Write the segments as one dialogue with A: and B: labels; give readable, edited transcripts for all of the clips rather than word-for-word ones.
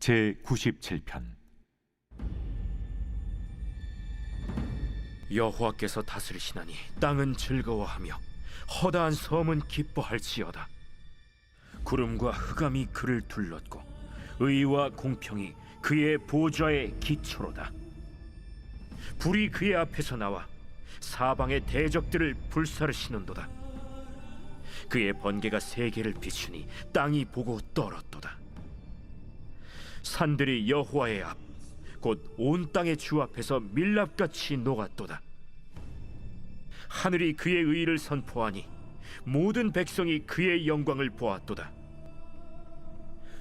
A: 제97편.
B: 여호와께서 다스리시나니 땅은 즐거워하며 허다한 섬은 기뻐할지어다. 구름과 흑암이 그를 둘렀고 의와 공평이 그의 보좌의 기초로다. 불이 그의 앞에서 나와 사방의 대적들을 불사르시는도다. 그의 번개가 세계를 비추니 땅이 보고 떨었도다. 산들이 여호와의 앞 곧 온 땅의 주 앞에서 밀랍같이 녹았도다. 하늘이 그의 의를 선포하니 모든 백성이 그의 영광을 보았도다.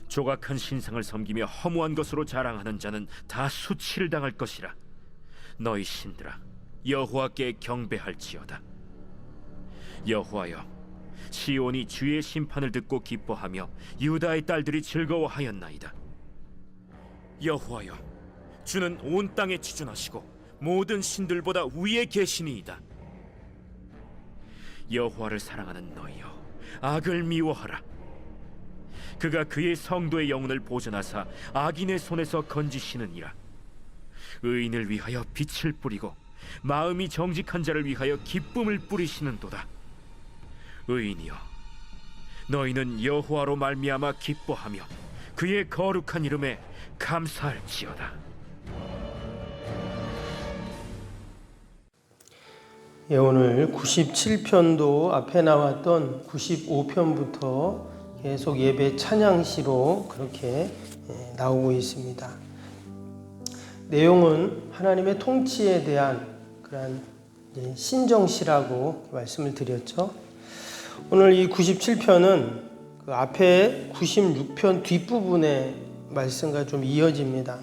B: 조각한 신상을 섬기며 허무한 것으로 자랑하는 자는 다 수치를 당할 것이라. 너희 신들아, 여호와께 경배할지어다. 여호와여, 시온이 주의 심판을 듣고 기뻐하며 유다의 딸들이 즐거워하였나이다. 여호와여, 주는 온 땅에 지존하시고 모든 신들보다 위에 계시니이다. 여호와를 사랑하는 너희여, 악을 미워하라. 그가 그의 성도의 영혼을 보존하사 악인의 손에서 건지시느니라. 의인을 위하여 빛을 뿌리고 마음이 정직한 자를 위하여 기쁨을 뿌리시는도다. 의인이여, 너희는 여호와로 말미암아 기뻐하며 그의 거룩한 이름에 감사할지어다.
C: 예, 오늘 97편도 앞에 나왔던 95편부터 계속 예배 찬양시로 그렇게 나오고 있습니다. 내용은 하나님의 통치에 대한 그런 신정시라고 말씀을 드렸죠. 오늘 이 97편은 그 앞에 96편 뒷부분의 말씀과 좀 이어집니다.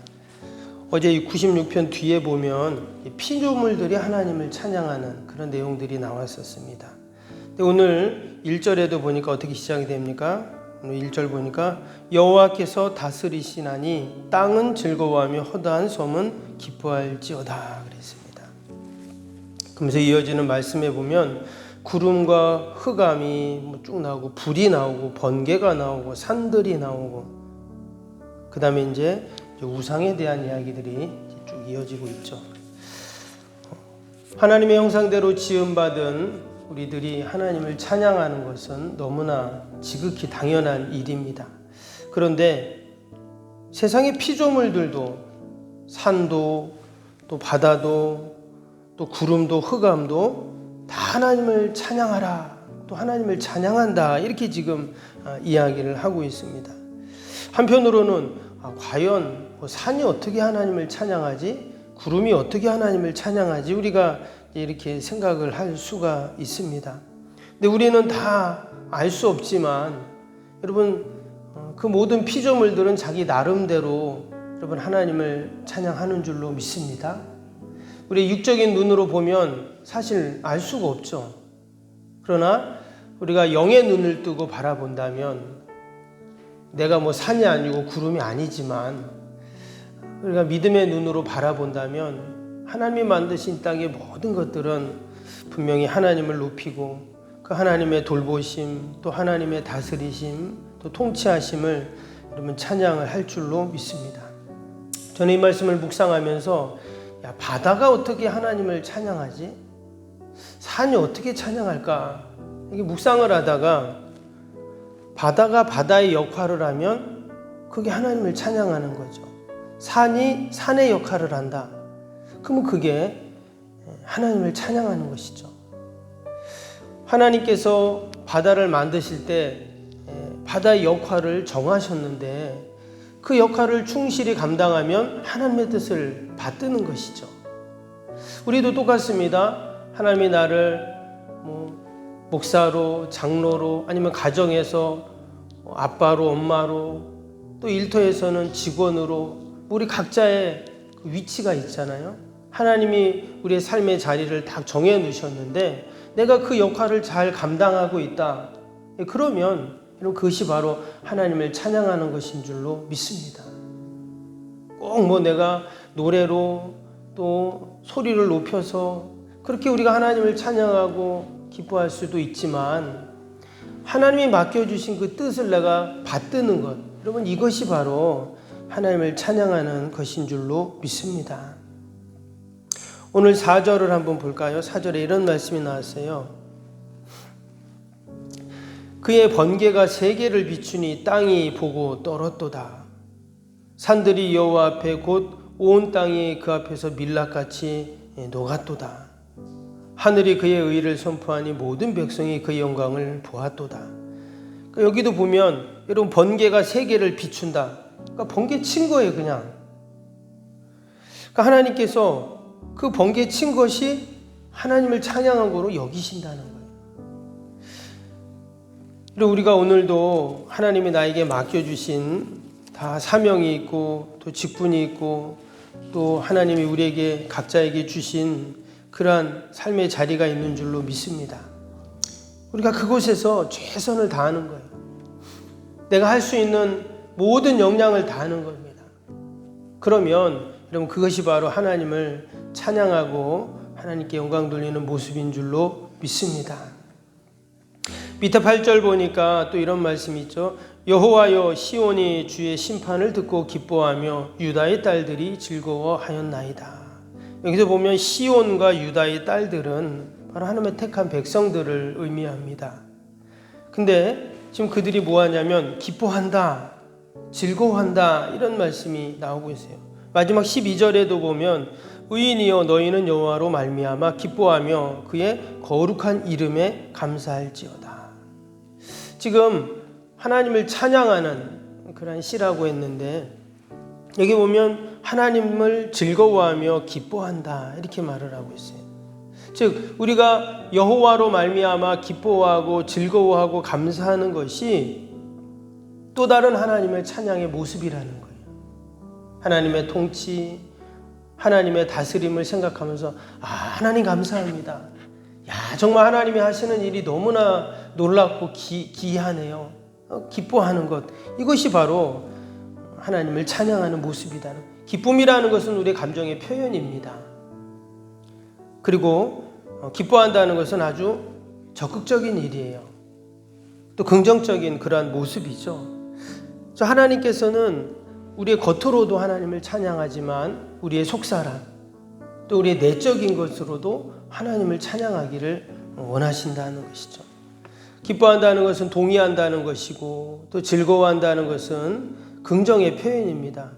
C: 어제 이 96편 뒤에 보면 피조물들이 하나님을 찬양하는 그런 내용들이 나왔었습니다. 근데 오늘 1절에도 보니까 어떻게 시작이 됩니까? 오늘 1절 보니까 여호와께서 다스리시나니 땅은 즐거워하며 허다한 섬은 기뻐할지어다 그랬습니다. 그러면서 이어지는 말씀에 보면 구름과 흑암이 쭉 나오고 불이 나오고 번개가 나오고 산들이 나오고 그 다음에 이제 우상에 대한 이야기들이 쭉 이어지고 있죠. 하나님의 형상대로 지음받은 우리들이 하나님을 찬양하는 것은 너무나 지극히 당연한 일입니다. 그런데 세상의 피조물들도 산도 또 바다도 또 구름도 흑암도 다 하나님을 찬양하라, 또 하나님을 찬양한다, 이렇게 지금 이야기를 하고 있습니다. 한편으로는 과연 산이 어떻게 하나님을 찬양하지? 구름이 어떻게 하나님을 찬양하지? 우리가 이렇게 생각을 할 수가 있습니다. 근데 우리는 다 알 수 없지만 여러분, 그 모든 피조물들은 자기 나름대로 여러분 하나님을 찬양하는 줄로 믿습니다. 우리 육적인 눈으로 보면 사실 알 수가 없죠. 그러나 우리가 영의 눈을 뜨고 바라본다면 내가 산이 아니고 구름이 아니지만 우리가 믿음의 눈으로 바라본다면 하나님이 만드신 땅의 모든 것들은 분명히 하나님을 높이고 그 하나님의 돌보심, 또 하나님의 다스리심, 또 통치하심을 여러분 찬양을 할 줄로 믿습니다. 저는 이 말씀을 묵상하면서 바다가 어떻게 하나님을 찬양하지? 산이 어떻게 찬양할까? 이게 묵상을 하다가 바다가 바다의 역할을 하면 그게 하나님을 찬양하는 거죠. 산이 산의 역할을 한다. 그러면 그게 하나님을 찬양하는 것이죠. 하나님께서 바다를 만드실 때 바다의 역할을 정하셨는데 그 역할을 충실히 감당하면 하나님의 뜻을 받드는 것이죠. 우리도 똑같습니다. 하나님이 나를 목사로, 장로로, 아니면 가정에서 아빠로, 엄마로, 또 일터에서는 직원으로 우리 각자의 위치가 있잖아요. 하나님이 우리의 삶의 자리를 딱 정해 놓으셨는데 내가 그 역할을 잘 감당하고 있다. 그러면 그것이 바로 하나님을 찬양하는 것인 줄로 믿습니다. 꼭 내가 노래로 또 소리를 높여서 그렇게 우리가 하나님을 찬양하고 기뻐할 수도 있지만 하나님이 맡겨주신 그 뜻을 내가 받드는 것, 여러분 이것이 바로 하나님을 찬양하는 것인 줄로 믿습니다. 오늘 4절을 한번 볼까요? 4절에 이런 말씀이 나왔어요. 그의 번개가 세계를 비추니 땅이 보고 떨었도다. 산들이 여호와 앞에 곧 온 땅이 그 앞에서 밀락같이 녹았도다. 하늘이 그의 의를 선포하니 모든 백성이 그의 영광을 보았도다. 그러니까 여기도 보면 여러분 번개가 세계를 비춘다. 그러니까 번개 친 거예요, 그냥. 그러니까 하나님께서 그 번개 친 것이 하나님을 찬양한 거로 여기신다는 거예요. 그리고 우리가 오늘도 하나님이 나에게 맡겨주신 다 사명이 있고 또 직분이 있고 또 하나님이 우리에게 각자에게 주신 그러한 삶의 자리가 있는 줄로 믿습니다. 우리가 그곳에서 최선을 다하는 거예요. 내가 할 수 있는 모든 역량을 다하는 겁니다. 그러면 여러분 그것이 바로 하나님을 찬양하고 하나님께 영광 돌리는 모습인 줄로 믿습니다. 밑에 8절 보니까 또 이런 말씀이 있죠. 여호와여 시온이 주의 심판을 듣고 기뻐하며 유다의 딸들이 즐거워하였나이다. 여기서 보면 시온과 유다의 딸들은 바로 하나님의 택한 백성들을 의미합니다. 근데 지금 그들이 뭐 하냐면 기뻐한다, 즐거워한다 이런 말씀이 나오고 있어요. 마지막 12절에도 보면 의인이여 너희는 여호와로 말미암아 기뻐하며 그의 거룩한 이름에 감사할지어다. 지금 하나님을 찬양하는 그런 시라고 했는데 여기 보면 하나님을 즐거워하며 기뻐한다 이렇게 말을 하고 있어요. 즉 우리가 여호와로 말미암아 기뻐하고 즐거워하고 감사하는 것이 또 다른 하나님의 찬양의 모습이라는 거예요. 하나님의 통치, 하나님의 다스림을 생각하면서 하나님 감사합니다. 야 정말 하나님이 하시는 일이 너무나 놀랍고 기이하네요. 기뻐하는 것 이것이 바로 하나님을 찬양하는 모습이다. 기쁨이라는 것은 우리의 감정의 표현입니다. 그리고 기뻐한다는 것은 아주 적극적인 일이에요. 또 긍정적인 그러한 모습이죠. 하나님께서는 우리의 겉으로도 하나님을 찬양하지만 우리의 속사람 또 우리의 내적인 것으로도 하나님을 찬양하기를 원하신다는 것이죠. 기뻐한다는 것은 동의한다는 것이고 또 즐거워한다는 것은 긍정의 표현입니다.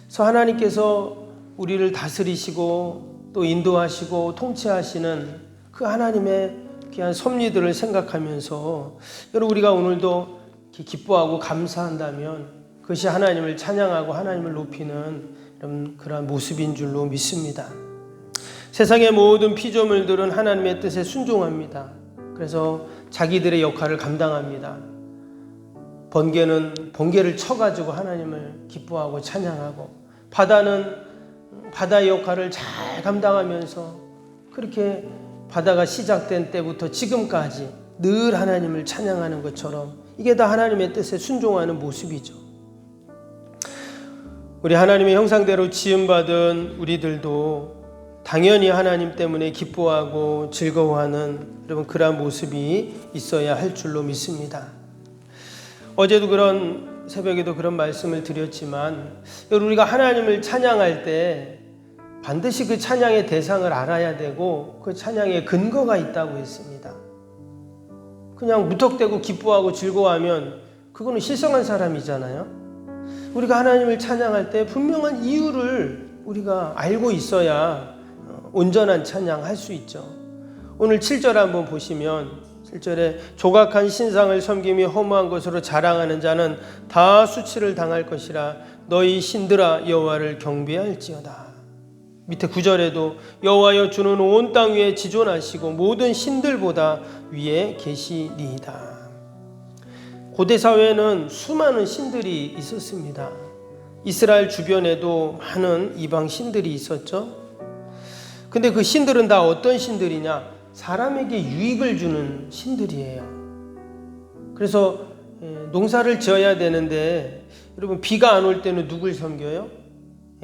C: 그래서 하나님께서 우리를 다스리시고 또 인도하시고 통치하시는 그 하나님의 귀한 섭리들을 생각하면서 여러분 우리가 오늘도 기뻐하고 감사한다면 그것이 하나님을 찬양하고 하나님을 높이는 그런 모습인 줄로 믿습니다. 세상의 모든 피조물들은 하나님의 뜻에 순종합니다. 그래서 자기들의 역할을 감당합니다. 번개는 번개를 쳐가지고 하나님을 기뻐하고 찬양하고 바다는 바다의 역할을 잘 감당하면서 그렇게 바다가 시작된 때부터 지금까지 늘 하나님을 찬양하는 것처럼 이게 다 하나님의 뜻에 순종하는 모습이죠. 우리 하나님의 형상대로 지음받은 우리들도 당연히 하나님 때문에 기뻐하고 즐거워하는 여러분 그러한 모습이 있어야 할 줄로 믿습니다. 어제도 그런 새벽에도 그런 말씀을 드렸지만 여러분 우리가 하나님을 찬양할 때 반드시 그 찬양의 대상을 알아야 되고 그 찬양의 근거가 있다고 했습니다. 그냥 무턱대고 기뻐하고 즐거워하면 그거는 실성한 사람이잖아요. 우리가 하나님을 찬양할 때 분명한 이유를 우리가 알고 있어야 온전한 찬양할 수 있죠. 오늘 7절 한번 보시면 7절에 조각한 신상을 섬기며 허무한 것으로 자랑하는 자는 다 수치를 당할 것이라 너희 신들아 여호와를 경배할지어다. 밑에 9절에도 여호와여 주는 온 땅 위에 지존하시고 모든 신들보다 위에 계시니이다. 고대 사회에는 수많은 신들이 있었습니다. 이스라엘 주변에도 많은 이방 신들이 있었죠. 근데 그 신들은 다 어떤 신들이냐? 사람에게 유익을 주는 신들이에요. 그래서 농사를 지어야 되는데 여러분 비가 안 올 때는 누굴 섬겨요?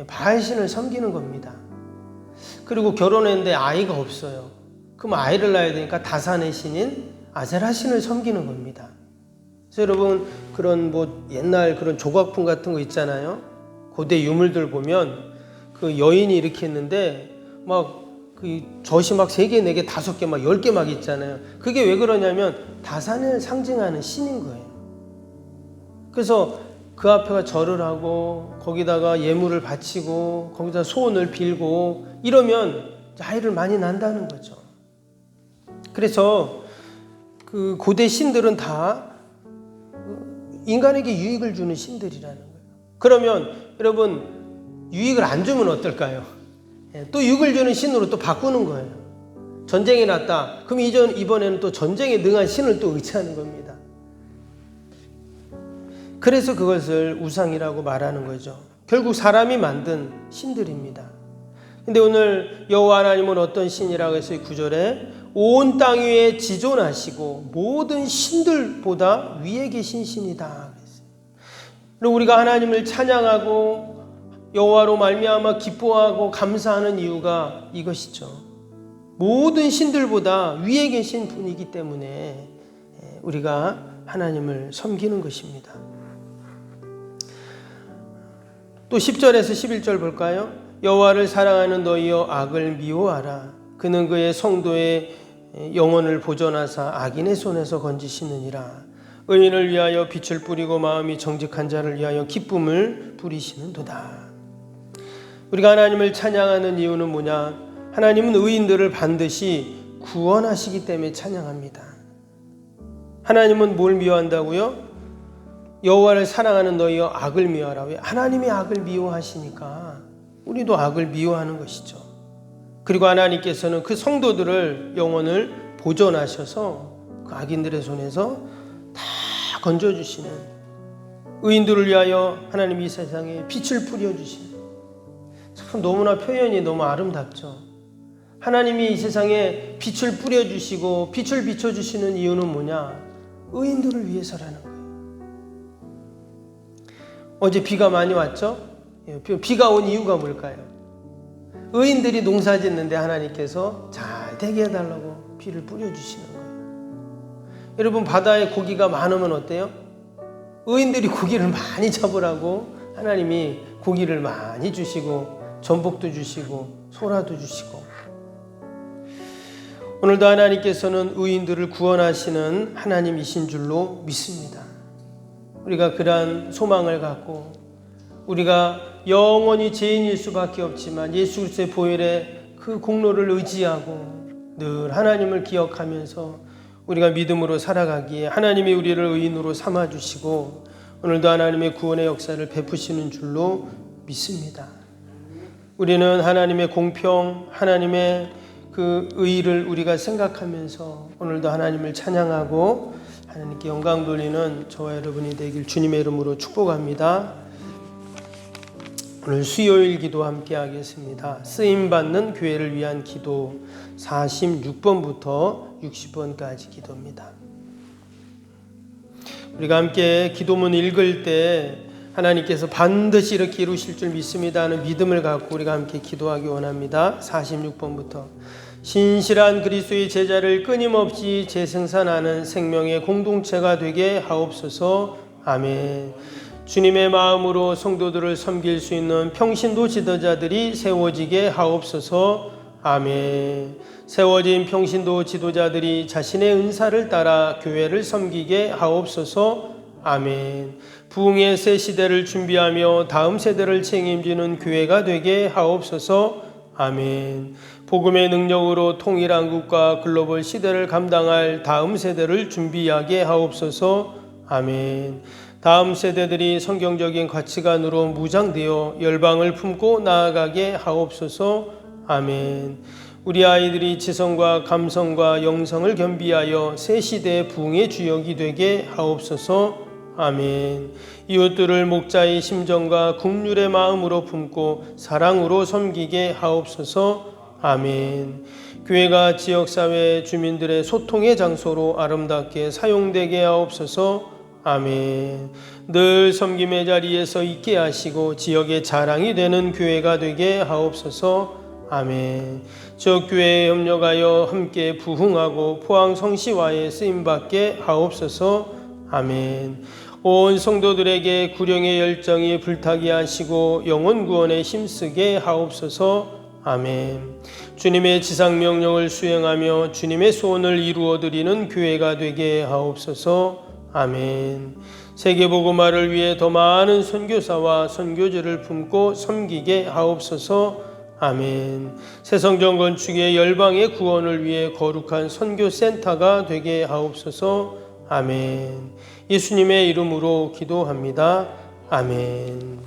C: 바알신을 섬기는 겁니다. 그리고 결혼했는데 아이가 없어요. 그럼 아이를 낳아야 되니까 다산의 신인 아세라신을 섬기는 겁니다. 그래서 여러분 그런 옛날 그런 조각품 같은 거 있잖아요. 고대 유물들 보면 그 여인이 이렇게 했는데 막 그 젖이 막 3개, 4개, 5개, 막 10개 막 있잖아요. 그게 왜 그러냐면 다산을 상징하는 신인 거예요. 그래서 그 앞에가 절을 하고 거기다가 예물을 바치고 거기다 소원을 빌고 이러면 아이를 많이 낳는다는 거죠. 그래서 그 고대 신들은 다 인간에게 유익을 주는 신들이라는 거예요. 그러면 여러분 유익을 안 주면 어떨까요? 또 유익을 주는 신으로 또 바꾸는 거예요. 전쟁이 났다. 그럼 이번에는 또 전쟁에 능한 신을 또 의지하는 겁니다. 그래서 그것을 우상이라고 말하는 거죠. 결국 사람이 만든 신들입니다. 근데 오늘 여호와 하나님은 어떤 신이라고 해서 이 9절에 온 땅 위에 지존하시고 모든 신들보다 위에 계신 신이다. 그리고 우리가 하나님을 찬양하고 여호와로 말미암아 기뻐하고 감사하는 이유가 이것이죠. 모든 신들보다 위에 계신 분이기 때문에 우리가 하나님을 섬기는 것입니다. 또 10절에서 11절 볼까요? 여호와를 사랑하는 너희여 악을 미워하라. 그는 그의 성도의 영혼을 보존하사 악인의 손에서 건지시느니라. 의인을 위하여 빛을 뿌리고 마음이 정직한 자를 위하여 기쁨을 부리시는도다. 우리가 하나님을 찬양하는 이유는 뭐냐? 하나님은 의인들을 반드시 구원하시기 때문에 찬양합니다. 하나님은 뭘 미워한다고요? 여호와를 사랑하는 너희여 악을 미워하라. 왜? 하나님이 악을 미워하시니까 우리도 악을 미워하는 것이죠. 그리고 하나님께서는 그 성도들을 영혼을 보존하셔서 그 악인들의 손에서 다 건져주시는, 의인들을 위하여 하나님이 이 세상에 빛을 뿌려주시는, 참 너무나 표현이 너무 아름답죠. 하나님이 이 세상에 빛을 뿌려주시고 빛을 비춰주시는 이유는 뭐냐? 의인들을 위해서라는 거예요. 어제 비가 많이 왔죠? 비가 온 이유가 뭘까요? 의인들이 농사 짓는데 하나님께서 잘 되게 해달라고 비를 뿌려주시는 거예요. 여러분, 바다에 고기가 많으면 어때요? 의인들이 고기를 많이 잡으라고 하나님이 고기를 많이 주시고 전복도 주시고 소라도 주시고, 오늘도 하나님께서는 의인들을 구원하시는 하나님이신 줄로 믿습니다. 우리가 그러한 소망을 갖고 우리가 영원히 죄인일 수밖에 없지만 예수 그리스도의 보혈의 그 공로를 의지하고 늘 하나님을 기억하면서 우리가 믿음으로 살아가기에 하나님이 우리를 의인으로 삼아주시고 오늘도 하나님의 구원의 역사를 베푸시는 줄로 믿습니다. 우리는 하나님의 공평, 하나님의 그 의의를 우리가 생각하면서 오늘도 하나님을 찬양하고 하나님께 영광 돌리는 저와 여러분이 되길 주님의 이름으로 축복합니다. 오늘 수요일 기도 함께 하겠습니다. 쓰임받는 교회를 위한 기도 46번부터 60번까지 기도입니다. 우리가 함께 기도문 읽을 때 하나님께서 반드시 이렇게 이루실 줄 믿습니다 하는 믿음을 갖고 우리가 함께 기도하기 원합니다. 46번부터 신실한 그리스도의 제자를 끊임없이 재생산하는 생명의 공동체가 되게 하옵소서. 아멘. 주님의 마음으로 성도들을 섬길 수 있는 평신도 지도자들이 세워지게 하옵소서. 아멘. 세워진 평신도 지도자들이 자신의 은사를 따라 교회를 섬기게 하옵소서. 아멘. 부흥의 새 시대를 준비하며 다음 세대를 책임지는 교회가 되게 하옵소서. 아멘. 복음의 능력으로 통일한 국가 글로벌 시대를 감당할 다음 세대를 준비하게 하옵소서. 아멘. 다음 세대들이 성경적인 가치관으로 무장되어 열방을 품고 나아가게 하옵소서. 아멘. 우리 아이들이 지성과 감성과 영성을 겸비하여 새 시대의 부흥의 주역이 되게 하옵소서. 아멘. 이웃들을 목자의 심정과 국률의 마음으로 품고 사랑으로 섬기게 하옵소서. 아멘. 교회가 지역사회 주민들의 소통의 장소로 아름답게 사용되게 하옵소서. 아멘. 늘 섬김의 자리에서 있게 하시고 지역의 자랑이 되는 교회가 되게 하옵소서. 아멘. 지역교회에 협력하여 함께 부흥하고 포항 성시와의 쓰임받게 하옵소서. 아멘. 온 성도들에게 구령의 열정이 불타게 하시고 영혼 구원에 힘쓰게 하옵소서. 아멘. 주님의 지상 명령을 수행하며 주님의 소원을 이루어드리는 교회가 되게 하옵소서. 아멘. 세계복음화를 위해 더 많은 선교사와 선교지를 품고 섬기게 하옵소서. 아멘. 새성전 건축의 열방의 구원을 위해 거룩한 선교센터가 되게 하옵소서. 아멘. 예수님의 이름으로 기도합니다. 아멘.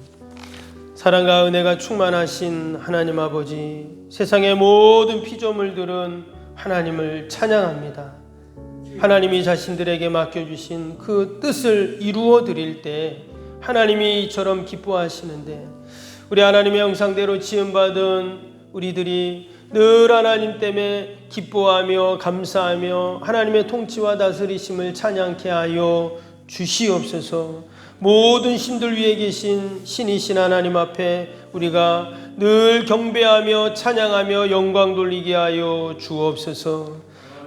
C: 사랑과 은혜가 충만하신 하나님 아버지, 세상의 모든 피조물들은 하나님을 찬양합니다. 하나님이 자신들에게 맡겨주신 그 뜻을 이루어 드릴 때 하나님이 이처럼 기뻐하시는데, 우리 하나님의 형상대로 지음받은 우리들이 늘 하나님 때문에 기뻐하며 감사하며 하나님의 통치와 다스리심을 찬양케 하여 주시옵소서. 모든 신들 위에 계신 신이신 하나님 앞에 우리가 늘 경배하며 찬양하며 영광 돌리게 하여 주옵소서.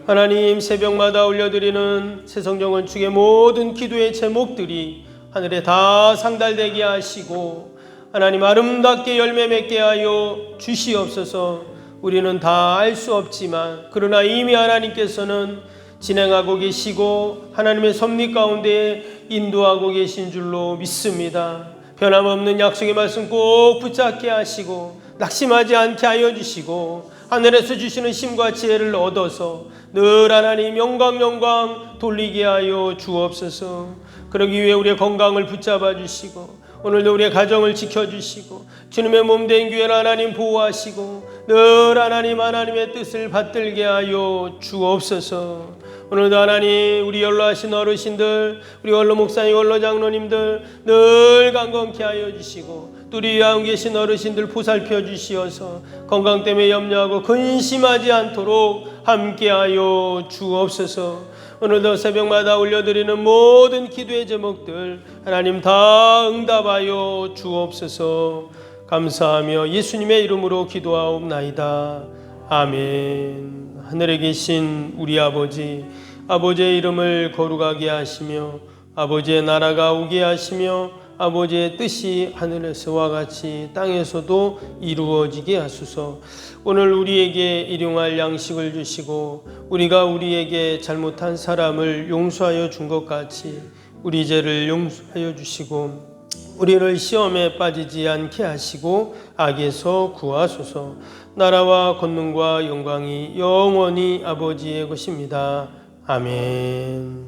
C: 하나님, 새벽마다 올려드리는 새성전 건축의 모든 기도의 제목들이 하늘에 다 상달되게 하시고 하나님 아름답게 열매 맺게 하여 주시옵소서. 우리는 다 알 수 없지만 그러나 이미 하나님께서는 진행하고 계시고 하나님의 섭리 가운데 인도하고 계신 줄로 믿습니다. 변함없는 약속의 말씀 꼭 붙잡게 하시고 낙심하지 않게 하여 주시고 하늘에서 주시는 힘과 지혜를 얻어서 늘 하나님 영광 돌리게 하여 주옵소서. 그러기 위해 우리의 건강을 붙잡아 주시고 오늘도 우리의 가정을 지켜주시고 주님의 몸된 교회를 하나님 보호하시고 늘 하나님의 뜻을 받들게 하여 주옵소서. 오늘도 하나님 우리 연로하신 어르신들, 우리 원로 목사님, 원로 장로님들 늘 강건케 하여 주시고 또 우리 위암 계신 어르신들 보살펴 주시어서 건강 때문에 염려하고 근심하지 않도록 함께하여 주옵소서. 오늘도 새벽마다 올려드리는 모든 기도의 제목들 하나님 다 응답하여 주옵소서. 감사하며 예수님의 이름으로 기도하옵나이다. 아멘. 하늘에 계신 우리 아버지, 아버지의 이름을 거룩하게 하시며 아버지의 나라가 오게 하시며 아버지의 뜻이 하늘에서와 같이 땅에서도 이루어지게 하소서. 오늘 우리에게 일용할 양식을 주시고 우리가 우리에게 잘못한 사람을 용서하여 준 것 같이 우리 죄를 용서하여 주시고 우리를 시험에 빠지지 않게 하시고 악에서 구하소서. 나라와 권능과 영광이 영원히 아버지의 것입니다. 아멘.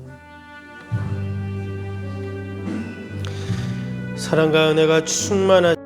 C: 사랑과 은혜가 충만한